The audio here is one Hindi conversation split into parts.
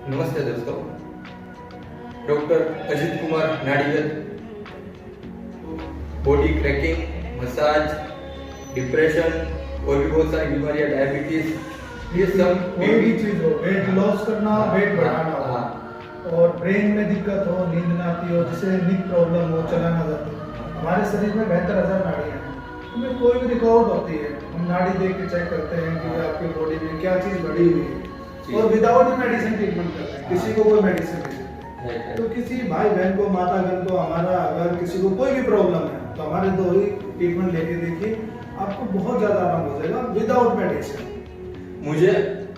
नमस्ते दोस्तों, doctor Ajit Kumar Nadigal, body cracking, massage, depression और भी बहुत सारी बीमारियां, डायबिटीज, ये सब कोई भी चीज हो, वेट लॉस करना, वेट बढ़ाना हो, और ब्रेन में दिक्कत हो, नींद ना आती हो, जिसे नींद प्रॉब्लम हो, चला ना जाती, हमारे शरीर में 72,000 नाड़ियां हैं। उनमें कोई भी रिकॉर्ड होती है, हम नाड़ी देख के चेक करते हैं कि आपकी बॉडी में क्या चीज बढ़ी हुई है, और विदाउट मेडिसिन ट्रीटमेंट करते हैं। किसी को कोई मेडिसिन नहीं देते। तो किसी भाई बहन को, माता बहन को, हमारा अगर किसी को कोई भी प्रॉब्लम है तो हमारे दो ही ट्रीटमेंट लेके देखिए, आपको बहुत ज्यादा आराम हो जाएगा विदाउट मेडिसिन। मुझे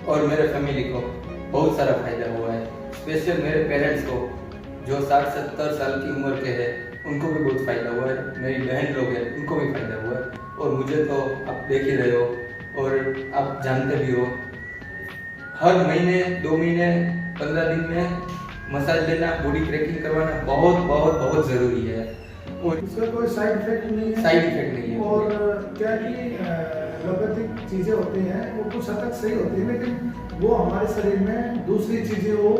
और मेरे फैमिली को बहुत सारा फायदा हुआ है। स्पेशल मेरे पेरेंट्स को जो 60-70 साल की उम्र के हैं, उनको भी बहुत फायदा हुआ है। मेरी बहन लोग हैं, उनको भी फायदा हुआ है। और मुझे तो आप देख ही रहे हो और आप जानते भी हो, हर महीने, 2 महीने, 15 दिन में मसाज लेना, बॉडी क्रैकिंग करवाना बहुत बहुत बहुत जरूरी है। और इसका कोई साइड इफेक्ट नहीं है। साइड इफेक्ट नहीं है। और क्या कि एलोपैथिक चीजें होती हैं वो कुछ हद तक सही होती है, लेकिन वो हमारे शरीर में दूसरी चीजें वो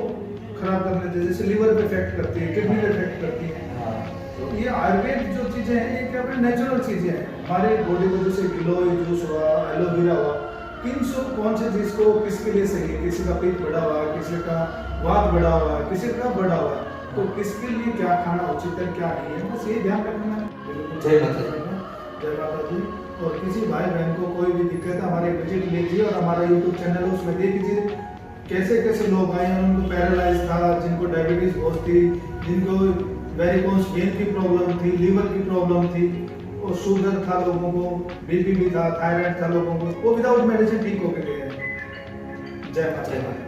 खराब कर देती है, जैसे लीवर पे इफेक्ट करती है, किडनी पे इफेक्ट करती है। तो ये आयुर्वेद जो चीजें हैं, ये क्या नेचुरल चीजें हैं हमारे बॉडी को, जैसे गिलोय जूस हुआ, एलोवेरा हुआ, कौन से चीज को किसके लिए सही है, किसी का पेट बढ़ा हुआ, किसी का वात बढ़ा हुआ, किसी का बढ़ा हुआ, तो किसके लिए क्या खाना उचित है, क्या नहीं है, बस ये ध्यान रखना है। जय माता दी। जय माता दी। और किसी भाई बहन को कोई भी दिक्कत है, हमारे विजिट लीजिए और हमारा यूट्यूब चैनल है, उसमें देखिए कैसे कैसे लोग आए हैं। उनको पैरालाइज था, जिनको डायबिटीज बहुत थी, जिनको वेरिकोस वेन की प्रॉब्लम थी, लीवर की प्रॉब्लम थी, और शुगर था लोगों को, बीपी भी था, थायराइड था लोगों को, वो विदाउट मेडिसिन ठीक हो गए। जय माता दी।